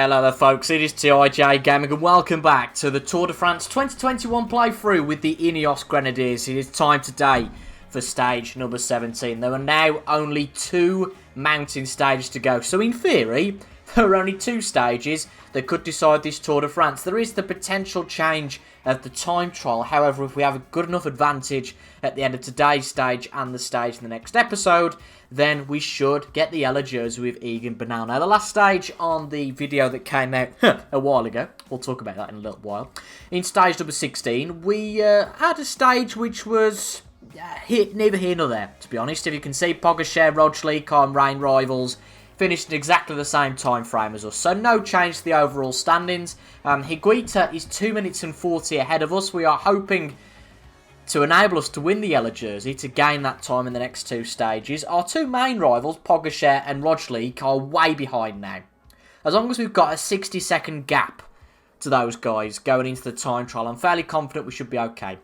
Hello there folks, it is TIJ Gaming and welcome back to the Tour de France 2021 playthrough with the Ineos Grenadiers. It is time today for stage number 17. There are now only 2 mountain stages to go. So in theory, there are only 2 stages that could decide this Tour de France. There is the potential change of the time trial. However, if we have a good enough advantage at the end of today's stage and the stage in the next episode, then we should get the yellow jersey with Egan Bernal. Now, the last stage on the video that came out a while ago, we'll talk about that in a little while, in stage number 16, we had a stage which was neither here nor there, to be honest. If you can see, Portet, Roglic are main rivals, finished in exactly the same time frame as us. So no change to the overall standings. Higuita is 2 minutes and 40 ahead of us. We are hoping to enable us to win the yellow jersey to gain that time in the next 2 stages. Our 2 main rivals, Portet and Roglic, are way behind now. As long as we've got a 60-second gap to those guys going into the time trial, I'm fairly confident we should be okay.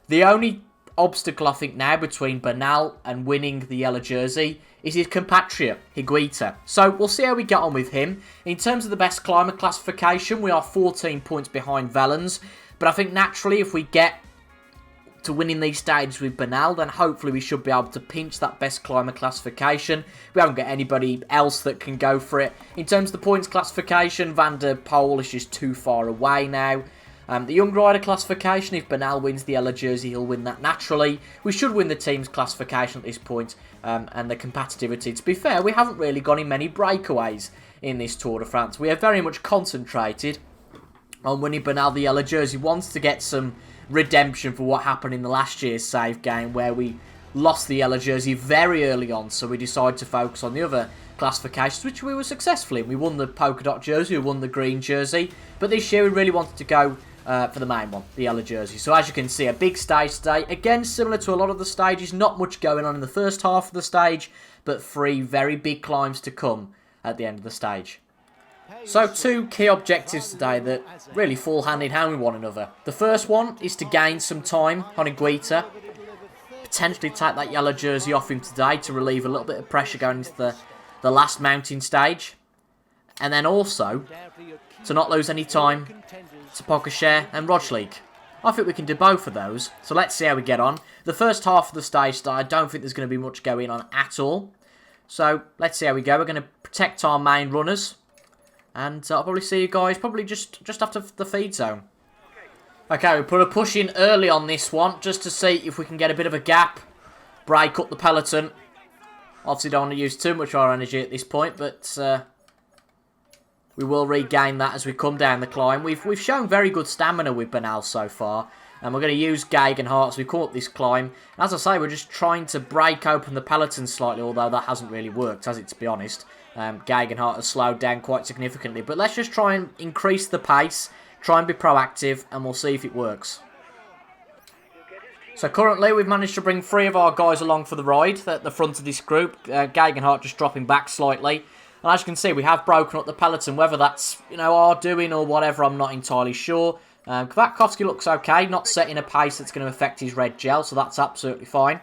The only obstacle, I think, now between Bernal and winning the yellow jersey is his compatriot, Higuita. So we'll see how we get on with him. In terms of the best climber classification, we are 14 points behind Wellens. But I think naturally, if we get to winning these stages with Bernal, then hopefully we should be able to pinch that best climber classification. We haven't got anybody else that can go for it. In terms of the points classification, Van der Poel is just too far away now. The young rider classification, if Bernal wins the yellow jersey, he'll win that naturally. We should win the team's classification at this point, and the competitivity. To be fair, we haven't really got in many breakaways in this Tour de France. We are very much concentrated on winning Bernal the yellow jersey. Wants to get some redemption for what happened in the last year's save game, where we lost the yellow jersey very early on, so we decided to focus on the other classifications, which we were successful in. We won the polka dot jersey, we won the green jersey, but this year we really wanted to go for the main one, the yellow jersey. So as you can see, a big stage today. Again, similar to a lot of the stages, not much going on in the first half of the stage, but 3 very big climbs to come at the end of the stage. So 2 key objectives today that really fall hand in hand with one another. The first one is to gain some time on Higuita, potentially take that yellow jersey off him today to relieve a little bit of pressure going into the last mountain stage. And then also to not lose any time to Portet and Roglic. I think we can do both of those, so let's see how we get on. The first half of the stage, I don't think there's going to be much going on at all. So let's see how we go. We're going to protect our main runners, and I'll probably see you guys probably just after the feed zone. Okay, we put a push in early on this one, just to see if we can get a bit of a gap, break up the peloton. Obviously don't want to use too much of our energy at this point, but we will regain that as we come down the climb. We've shown very good stamina with Bernal so far, and we're going to use Gegenhardt as we come up this climb. As I say, we're just trying to break open the peloton slightly, although that hasn't really worked, has it, to be honest. Gegenhardt has slowed down quite significantly, but let's just try and increase the pace, try and be proactive, and we'll see if it works. So currently we've managed to bring 3 of our guys along for the ride at the front of this group. Gegenhardt just dropping back slightly. And as you can see, we have broken up the peloton. Whether that's, our doing or whatever, I'm not entirely sure. Kwiatkowski looks okay, not setting a pace that's going to affect his red gel, so that's absolutely fine.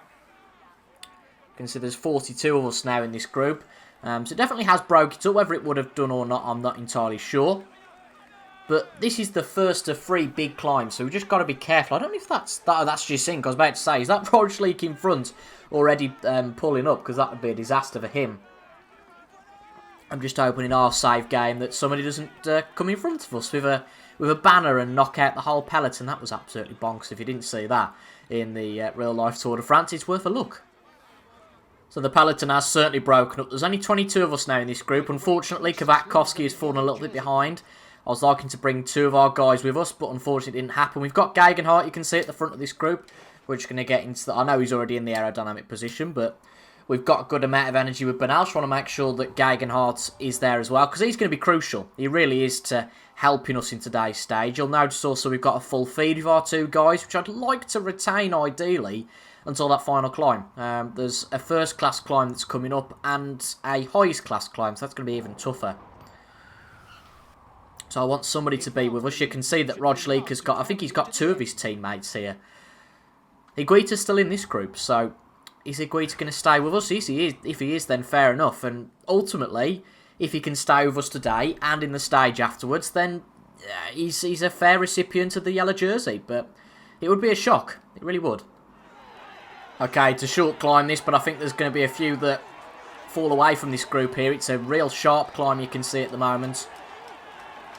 You can see there's 42 of us now in this group. So it definitely has broke it up. Whether it would have done or not, I'm not entirely sure. But this is the first of 3 big climbs, so we've just got to be careful. I don't know if that's just sync. I was about to say, is that Roglic in front already pulling up? Because that would be a disaster for him. I'm just hoping in our save game that somebody doesn't come in front of us with a banner and knock out the whole peloton. That was absolutely bonkers. If you didn't see that in the real-life Tour de France, it's worth a look. So the peloton has certainly broken up. There's only 22 of us now in this group. Unfortunately, Kwiatkowski has fallen a little bit behind. I was liking to bring 2 of our guys with us, but unfortunately it didn't happen. We've got Gegenhardt, you can see at the front of this group. We're just going to get into I know he's already in the aerodynamic position, but we've got a good amount of energy with Bernal. Just want to make sure that Gegenhardt is there as well, because he's going to be crucial. He really is to helping us in today's stage. You'll notice also we've got a full feed with our 2 guys, which I'd like to retain ideally until that final climb. There's a first class climb that's coming up and a highest class climb, so that's going to be even tougher. So I want somebody to be with us. You can see that Roglic has got, I think he's got 2 of his teammates here. Higuita's still in this group, so is Higuita going to stay with us? If he is, then fair enough. And ultimately, if he can stay with us today and in the stage afterwards, then he's a fair recipient of the yellow jersey. But it would be a shock. It really would. Okay, it's a short climb this, but I think there's going to be a few that fall away from this group here. It's a real sharp climb you can see at the moment.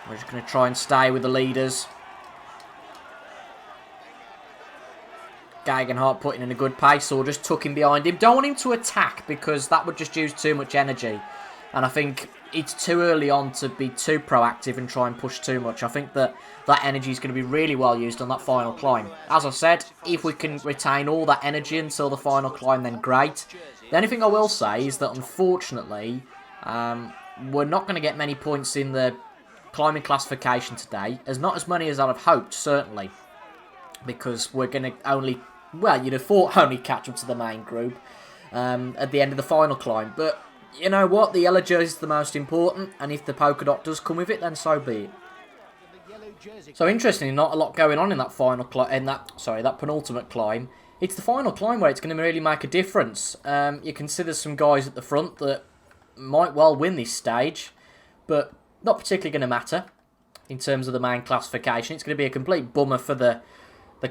We're just going to try and stay with the leaders. Gegenhardt putting in a good pace, or just tucking behind him. Don't want him to attack because that would just use too much energy. And I think it's too early on to be too proactive and try and push too much. I think that energy is going to be really well used on that final climb. As I said, if we can retain all that energy until the final climb, then great. The only thing I will say is that unfortunately, we're not going to get many points in the climbing classification today. Not as many as I'd have hoped, certainly. Because we're going to only, well, you'd have thought only catch up to the main group at the end of the final climb. But you know what? The yellow jersey is the most important, and if the polka dot does come with it, then so be it. So interestingly, not a lot going on in that final that penultimate climb. It's the final climb where it's going to really make a difference. You consider some guys at the front that might well win this stage, but not particularly going to matter in terms of the main classification. It's going to be a complete bummer for the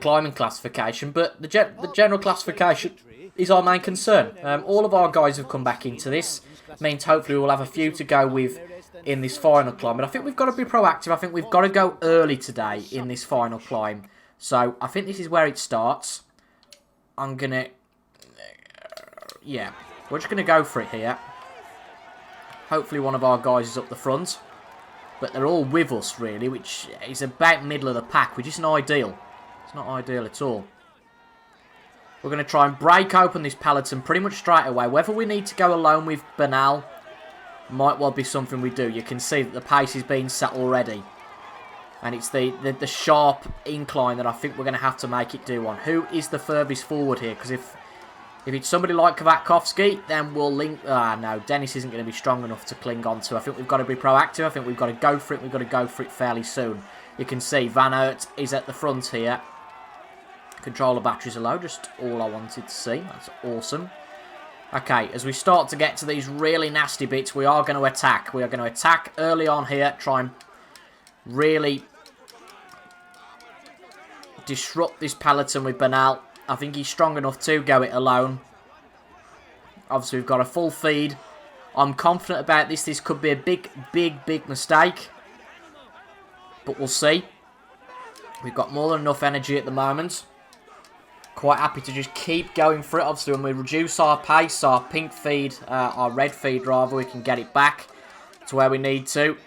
climbing classification, but the general classification is our main concern. All of our guys have come back into this. Means hopefully we'll have a few to go with in this final climb. But I think we've got to be proactive. I think we've got to go early today in this final climb. So I think this is where it starts. I'm going to... yeah, we're just going to go for it here. Hopefully one of our guys is up the front. But they're all with us, really, which is about middle of the pack, which isn't ideal. It's not ideal at all. We're going to try and break open this peloton pretty much straight away. Whether we need to go alone with Bernal might well be something we do. You can see that the pace is being set already. And it's the sharp incline that I think we're going to have to make it do on. Who is the furthest forward here? Because if it's somebody like Kwiatkowski, then we'll link... ah, no, Dennis isn't going to be strong enough to cling on to. I think we've got to be proactive. I think we've got to go for it. We've got to go for it fairly soon. You can see Van Aert is at the front here. Controller batteries are low, just all I wanted to see. That's awesome. Okay, as we start to get to these really nasty bits, we are going to attack. We are going to attack early on here, try and really disrupt this peloton with Bernal. I think he's strong enough to go it alone. Obviously, we've got a full feed. I'm confident about this. This could be a big mistake. But we'll see. We've got more than enough energy at the moment. Quite happy to just keep going for it. Obviously, when we reduce our pace, our pink feed, our red feed rather, we can get it back to where we need to.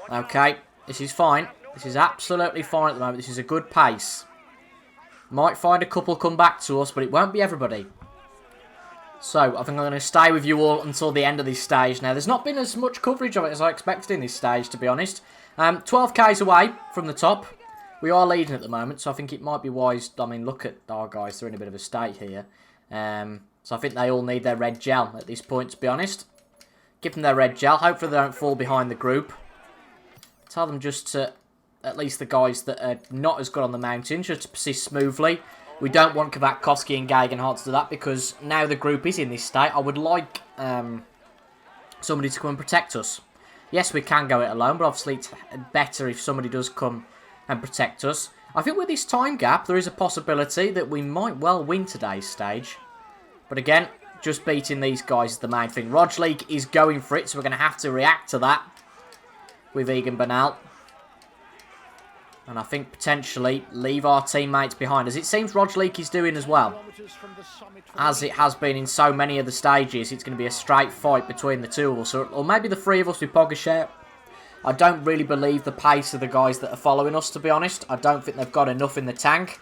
Okay, this is fine. This is absolutely fine at the moment. This is a good pace. Might find a couple come back to us, but it won't be everybody. So, I think I'm going to stay with you all until the end of this stage. Now, there's not been as much coverage of it as I expected in this stage, to be honest. 12k's away from the top. We are leading at the moment, so I think it might be wise. I mean, look at our guys. They're in a bit of a state here. So I think they all need their red gel at this point, to be honest. Give them their red gel. Hopefully they don't fall behind the group. Tell them just to, at least the guys that are not as good on the mountain, just to persist smoothly. We don't want Kwiatkowski and Gegenhardt to do that, because now the group is in this state. I would like somebody to come and protect us. Yes, we can go it alone, but obviously it's better if somebody does come and protect us. I think with this time gap, there is a possibility that we might well win today's stage. But again, just beating these guys is the main thing. Roglic is going for it, so we're going to have to react to that with Egan Bernal. And I think potentially leave our teammates behind, as it seems Roglic is doing as well. As it has been in so many of the stages, it's going to be a straight fight between the two of us. Or maybe the three of us with Pogačar. I don't really believe the pace of the guys that are following us, to be honest. I don't think they've got enough in the tank.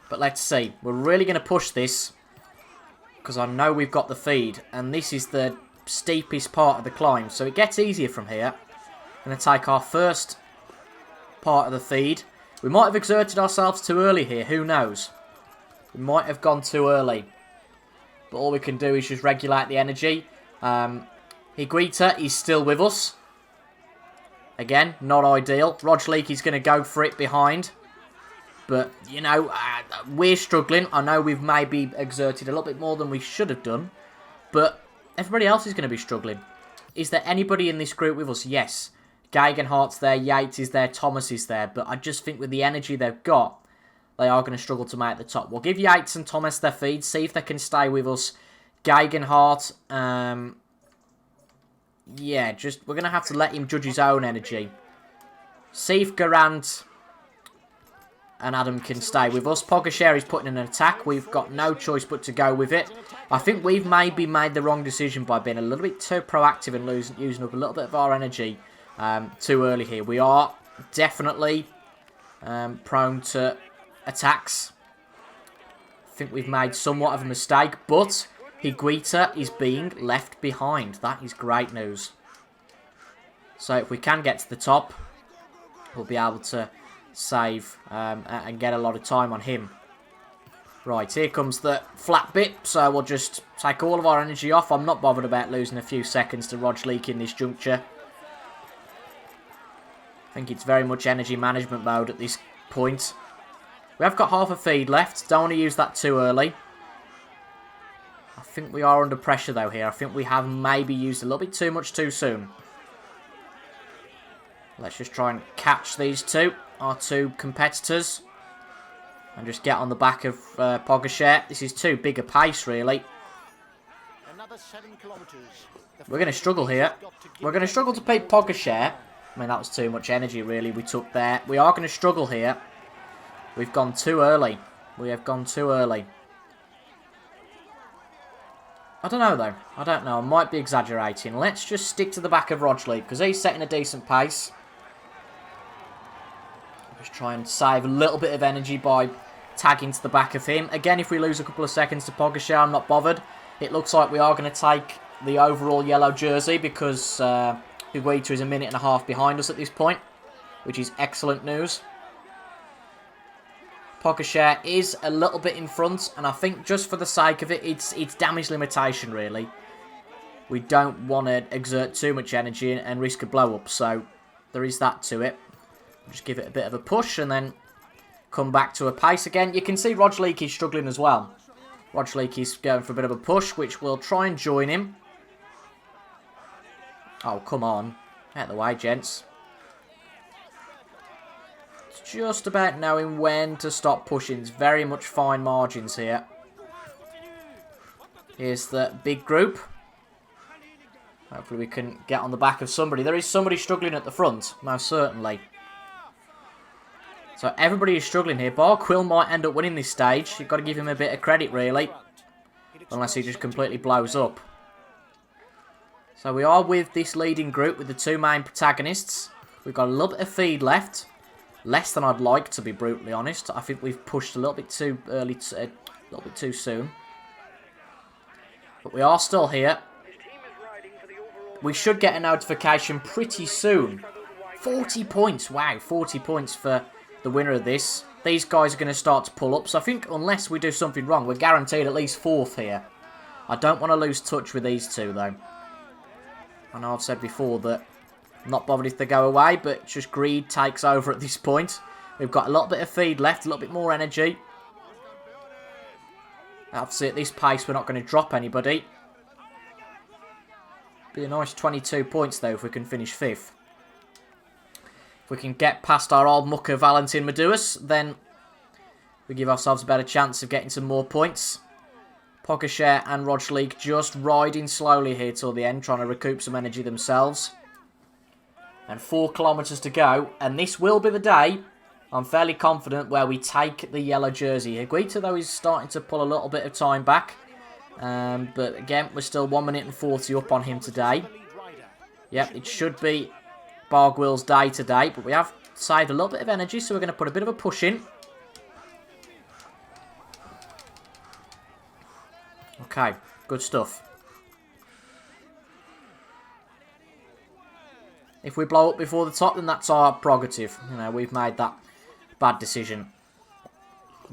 But let's see. We're really going to push this, because I know we've got the feed. And this is the steepest part of the climb, so it gets easier from here. Going to take our first part of the feed. We might have exerted ourselves too early here, who knows. We might have gone too early. But all we can do is just regulate the energy. Higuita is still with us. Again, not ideal. Roglic is going to go for it behind. But, you know, we're struggling. I know we've maybe exerted a little bit more than we should have done. But everybody else is going to be struggling. Is there anybody in this group with us? Yes. Gegenhardt's there, Yates is there, Thomas is there. But I just think with the energy they've got, they are going to struggle to make the top. We'll give Yates and Thomas their feed, see if they can stay with us. Gegenhardt, yeah, we're going to have to let him judge his own energy. See if Garant and Adam can stay with us. Pogacar is putting in an attack. We've got no choice but to go with it. I think we've maybe made the wrong decision by being a little bit too proactive and using up a little bit of our energy too early here. We are definitely prone to attacks. I think we've made somewhat of a mistake, but Higuita is being left behind. That is great news. So if we can get to the top, we'll be able to save and get a lot of time on him. Right, here comes the flat bit, so we'll just take all of our energy off. I'm not bothered about losing a few seconds to Roglic in this juncture. I think it's very much energy management mode at this point. We have got half a feed left. Don't want to use that too early. I think we are under pressure though here. I think we have maybe used a little bit too much too soon. Let's just try and catch these two, our two competitors. And just get on the back of Pogacar. This is too big a pace, really. We're going to struggle here. We're going to struggle to beat Pogacar. I mean, that was too much energy, really, we took there. We are going to struggle here. We've gone too early. We have gone too early. I don't know, though. I don't know. I might be exaggerating. Let's just stick to the back of Roglic, because he's setting a decent pace. Just try and save a little bit of energy by tagging to the back of him. Again, if we lose a couple of seconds to Pogacar, I'm not bothered. It looks like we are going to take the overall yellow jersey because Higuita is a minute and a half behind us at this point, which is excellent news. Pogacar is a little bit in front, and I think just for the sake of it, it's damage limitation, really. We don't want to exert too much energy and risk a blow-up, so there is that to it. Just give it a bit of a push and then come back to a pace again. You can see Roglic is struggling as well. Roglic is going for a bit of a push, which we'll try and join him. Oh, come on. Out of the way, gents. It's just about knowing when to stop pushing. It's very much fine margins here. Here's the big group. Hopefully we can get on the back of somebody. There is somebody struggling at the front, most certainly. So everybody is struggling here. Bar Quill might end up winning this stage. You've got to give him a bit of credit, really. Unless he just completely blows up. So we are with this leading group with the two main protagonists. We've got a little bit of feed left. Less than I'd like, to be brutally honest. I think we've pushed a little bit too early, a little bit too soon. But we are still here. We should get a notification pretty soon. 40 points. Wow, 40 points for the winner of this. These guys are going to start to pull up. So I think unless we do something wrong, we're guaranteed at least 4th here. I don't want to lose touch with these two, though. I know I've said before that I'm not bothered if they go away, but just greed takes over at this point. We've got a little bit of feed left, a little bit more energy. Obviously, at this pace, we're not going to drop anybody. Be a nice 22 points, though, if we can finish 5th. If we can get past our old mucker Valentin Maduas, then we give ourselves a better chance of getting some more points. Pogacar and Roglic just riding slowly here till the end, trying to recoup some energy themselves. And 4 kilometres to go, and this will be the day, I'm fairly confident, where we take the yellow jersey. Higuita, though, is starting to pull a little bit of time back. But again, we're still 1 minute and 40 up on him today. Yep, it should be Barguil's day today, but we have saved a little bit of energy, so we're going to put a bit of a push in. Okay, good stuff. If we blow up before the top, then that's our prerogative. You know, we've made that bad decision.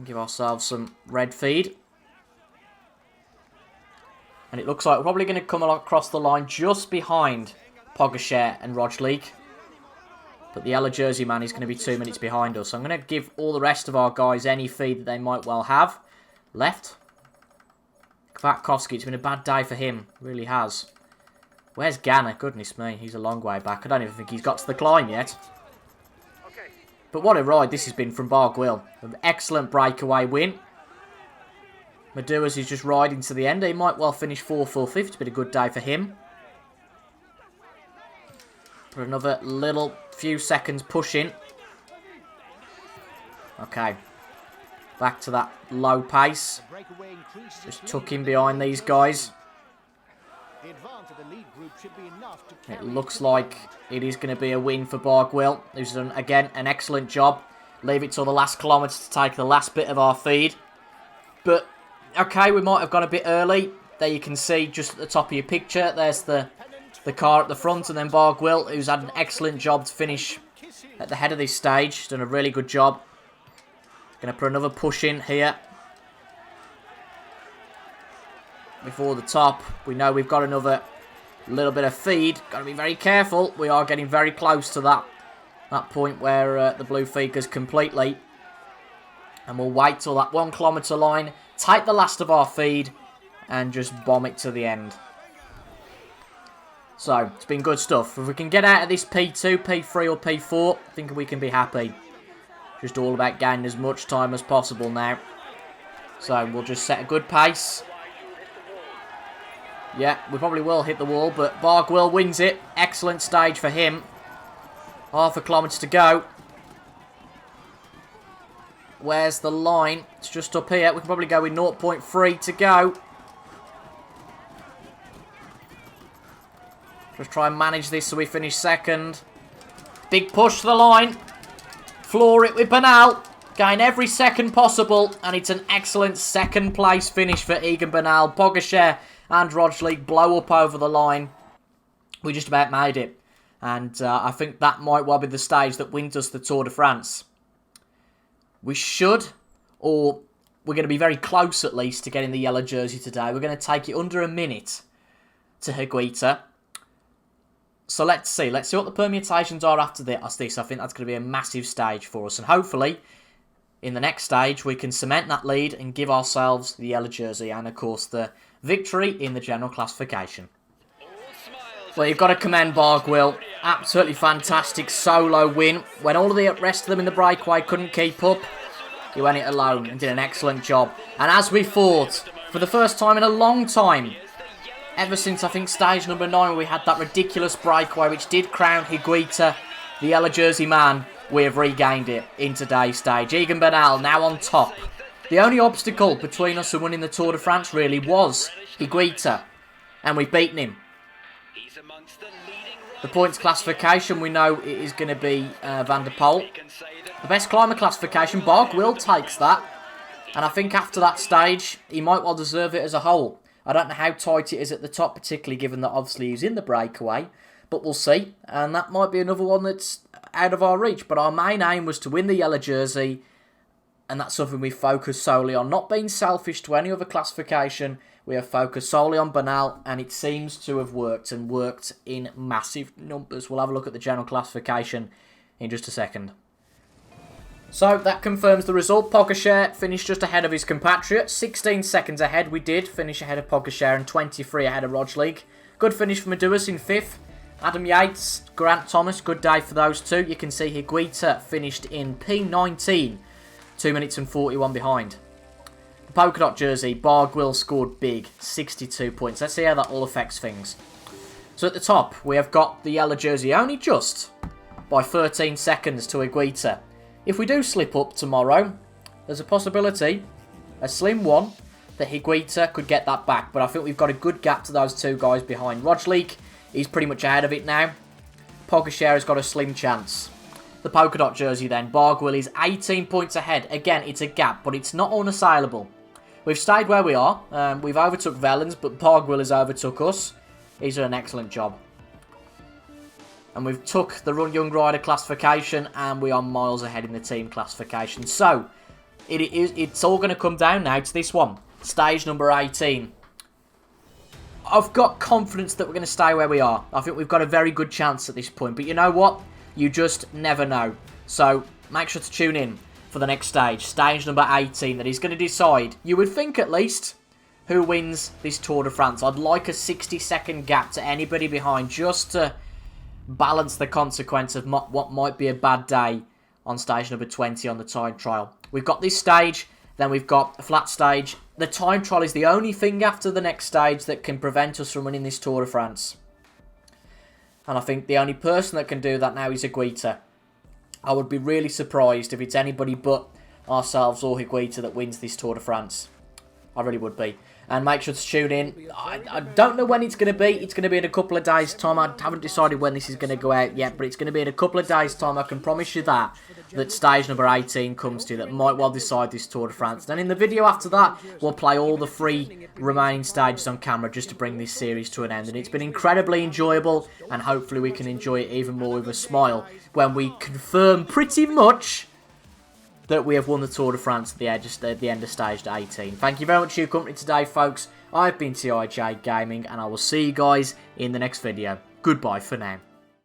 Give ourselves some red feed. And it looks like we're probably going to come across the line just behind Pogacar and Roglic. But the yellow jersey man is going to be 2 minutes behind us. So I'm going to give all the rest of our guys any feed that they might well have left. Kwiatkowski, it's been a bad day for him. It really has. Where's Ganna? Goodness me, he's a long way back. I don't even think he's got to the climb yet. But what a ride this has been from Barguil. An excellent breakaway win. Maduas is just riding to the end. He might well finish 4th or 5th. It's been a good day for him. For another little few seconds pushing. Okay. Back to that low pace. Just tuck in behind these guys. It looks like it is going to be a win for Barguil, who's done, again, an excellent job. Leave it till the last kilometre to take the last bit of our feed. But, okay, we might have gone a bit early. There you can see, just at the top of your picture, there's the car at the front. And then Barguil, who's had an excellent job to finish at the head of this stage. He's done a really good job. Going to put another push in here. Before the top, we know we've got another little bit of feed. Got to be very careful. We are getting very close to that point where the blue feed goes completely. And we'll wait till that 1 kilometre line, take the last of our feed, and just bomb it to the end. So, it's been good stuff. If we can get out of this P2, P3 or P4, I think we can be happy. Just all about gaining as much time as possible now. So, we'll just set a good pace. Yeah, we probably will hit the wall, but Barguil wins it. Excellent stage for him. Half a kilometre to go. Where's the line? It's just up here. We can probably go with 0.3 to go. Just try and manage this so we finish second. Big push to the line. Floor it with Bernal. Gain every second possible. And it's an excellent second place finish for Egan Bernal. Pogačar and Roglic blow up over the line. We just about made it. And I think that might well be the stage that wins us the Tour de France. We should, or we're going to be very close at least to getting the yellow jersey today. We're going to take it under a minute to Higuita. So let's see. Let's see what the permutations are after this. I think that's going to be a massive stage for us. And hopefully, in the next stage, we can cement that lead and give ourselves the yellow jersey and, of course, the victory in the general classification. Well, you've got to commend Barguil. Absolutely fantastic solo win. When all of the rest of them in the breakaway couldn't keep up, he went it alone and did an excellent job. And as we fought, for the first time in a long time, ever since I think stage number 9, where we had that ridiculous breakaway, which did crown Higuita the yellow jersey man, we have regained it in today's stage. Egan Bernal now on top. The only obstacle between us and winning the Tour de France really was Higuita, and we've beaten him. The points classification, we know it is going to be Van der Poel. The best climber classification, Barguil takes that. And I think after that stage, he might well deserve it as a whole. I don't know how tight it is at the top, particularly given that obviously he's in the breakaway. But we'll see. And that might be another one that's out of our reach. But our main aim was to win the yellow jersey. And that's something we focus solely on. Not being selfish to any other classification. We have focused solely on Bernal, and it seems to have worked, and worked in massive numbers. We'll have a look at the general classification in just a second. So, that confirms the result. Pogačar finished just ahead of his compatriot. 16 seconds ahead. We did finish ahead of Pogačar and 23 ahead of Roglic. Good finish for Maduas in 5th. Adam Yates, Grant Thomas, good day for those two. You can see Higuita finished in P19. 2 minutes and 41 behind. Polka dot jersey, Barguil scored big, 62 points. Let's see how that all affects things. So at the top, we have got the yellow jersey only just by 13 seconds to Higuita. If we do slip up tomorrow, there's a possibility, a slim one, that Higuita could get that back. But I think we've got a good gap to those two guys behind. Roglic, he's pretty much ahead of it now. Pogačar has got a slim chance. The polka dot jersey then, Barguil is 18 points ahead. Again, it's a gap, but it's not unassailable. We've stayed where we are. We've overtook Vellens, but Barguil has overtook us. He's done an excellent job. And we've took the Young Rider classification, and we are miles ahead in the team classification. So, it's all going to come down now to this one. Stage number 18. I've got confidence that we're going to stay where we are. I think we've got a very good chance at this point. But you know what? You just never know. So, make sure to tune in for the next stage. Stage number 18, that is going to decide, you would think at least, who wins this Tour de France. I'd like a 60-second gap to anybody behind just to balance the consequence of what might be a bad day on stage number 20 on the time trial. We've got this stage, then we've got a flat stage. The time trial is the only thing after the next stage that can prevent us from winning this Tour de France. And I think the only person that can do that now is Higuita. I would be really surprised if it's anybody but ourselves or Higuita that wins this Tour de France. I really would be. And make sure to tune in. I don't know when it's going to be. It's going to be in a couple of days' time. I haven't decided when this is going to go out yet, but it's going to be in a couple of days' time. I can promise you that stage number 18 comes to. That might well decide this Tour de France. Then in the video after that, we'll play all the 3 remaining stages on camera just to bring this series to an end. And it's been incredibly enjoyable, and hopefully we can enjoy it even more with a smile when we confirm pretty much that we have won the Tour de France at the end of stage 18. Thank you very much for your company today, folks. I've been TIJ Gaming, and I will see you guys in the next video. Goodbye for now.